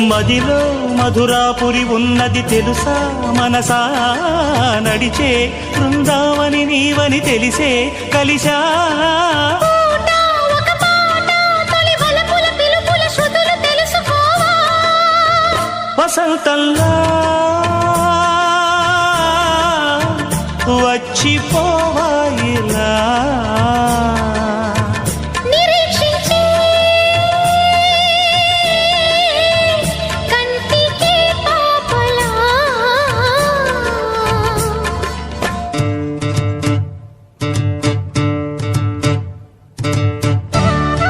మదిలో మధురాపురి ఉన్నది తెలుసా మనసా నడిచే బృందావని నీవని తెలిసే కలిసా వసంతంలా